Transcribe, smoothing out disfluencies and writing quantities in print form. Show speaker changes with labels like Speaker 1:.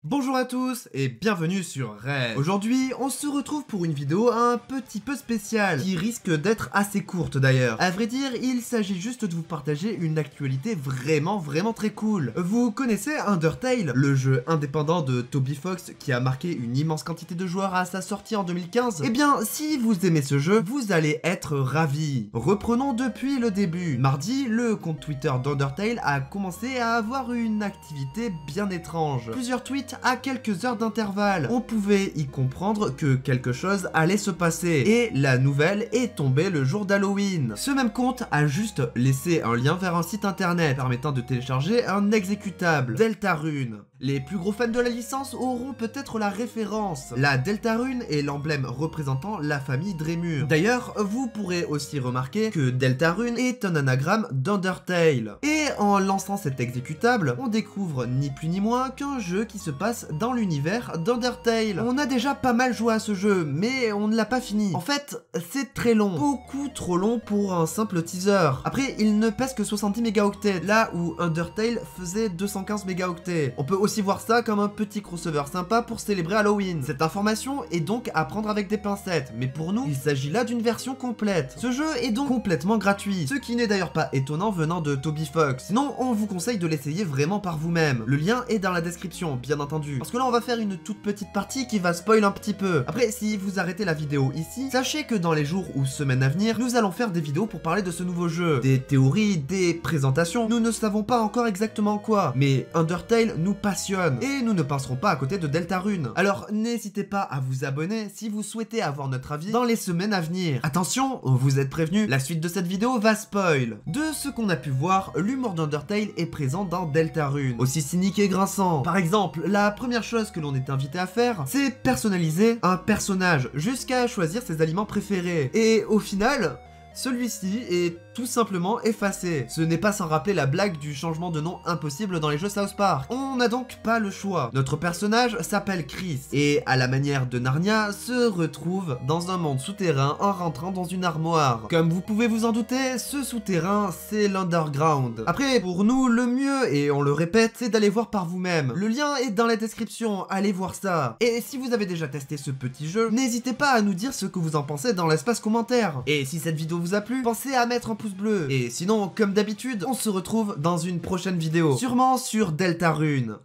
Speaker 1: Bonjour à tous et bienvenue sur Red. Aujourd'hui, on se retrouve pour une vidéo un petit peu spéciale, qui risque d'être assez courte d'ailleurs. À vrai dire, il s'agit juste de vous partager une actualité vraiment très cool. Vous connaissez Undertale, le jeu indépendant de Toby Fox qui a marqué une immense quantité de joueurs à sa sortie en 2015? Eh bien, si vous aimez ce jeu, vous allez être ravis. Reprenons depuis le début. Mardi, le compte Twitter d'Undertale a commencé à avoir une activité bien étrange. Plusieurs tweets à quelques heures d'intervalle. On pouvait y comprendre que quelque chose allait se passer, et la nouvelle est tombée le jour d'Halloween. Ce même compte a juste laissé un lien vers un site internet permettant de télécharger un exécutable, Deltarune. Les plus gros fans de la licence auront peut-être la référence. La Deltarune est l'emblème représentant la famille Drémur. D'ailleurs, vous pourrez aussi remarquer que Deltarune est un anagramme d'Undertale. Et en lançant cet exécutable, on découvre ni plus ni moins qu'un jeu qui se passe dans l'univers d'Undertale. On a déjà pas mal joué à ce jeu, mais on ne l'a pas fini. En fait, c'est très long, beaucoup trop long pour un simple teaser. Après, il ne pèse que 70 mégaoctets, là où Undertale faisait 215 mégaoctets. On peut aussi voir ça comme un petit crossover sympa pour célébrer Halloween. Cette information est donc à prendre avec des pincettes, mais pour nous, il s'agit là d'une version complète. Ce jeu est donc complètement gratuit, ce qui n'est d'ailleurs pas étonnant venant de Toby Fox. Sinon, on vous conseille de l'essayer vraiment par vous-même. Le lien est dans la description, bien entendu. Parce que là, on va faire une toute petite partie qui va spoil un petit peu. Après, si vous arrêtez la vidéo ici, sachez que dans les jours ou semaines à venir, nous allons faire des vidéos pour parler de ce nouveau jeu. Des théories, des présentations, nous ne savons pas encore exactement quoi. Mais Undertale nous passionne, et nous ne passerons pas à côté de Deltarune. Alors, n'hésitez pas à vous abonner si vous souhaitez avoir notre avis dans les semaines à venir. Attention, vous êtes prévenus, la suite de cette vidéo va spoil. De ce qu'on a pu voir, l'humour d'Undertale est présent dans Deltarune, aussi cynique et grinçant. Par exemple, la première chose que l'on est invité à faire, c'est personnaliser un personnage, jusqu'à choisir ses aliments préférés. Et au final, celui-ci est tout simplement effacé. Ce n'est pas sans rappeler la blague du changement de nom impossible dans les jeux South Park. On n'a donc pas le choix. Notre personnage s'appelle Chris, et à la manière de Narnia, se retrouve dans un monde souterrain en rentrant dans une armoire. Comme vous pouvez vous en douter, ce souterrain, c'est l'underground. Après, pour nous, le mieux, et on le répète, c'est d'aller voir par vous-même. Le lien est dans la description, allez voir ça. Et si vous avez déjà testé ce petit jeu, n'hésitez pas à nous dire ce que vous en pensez dans l'espace commentaire. Et si cette vidéo vous a plu, pensez à mettre un pouce bleu. Et sinon, comme d'habitude, on se retrouve dans une prochaine vidéo, sûrement sur Deltarune.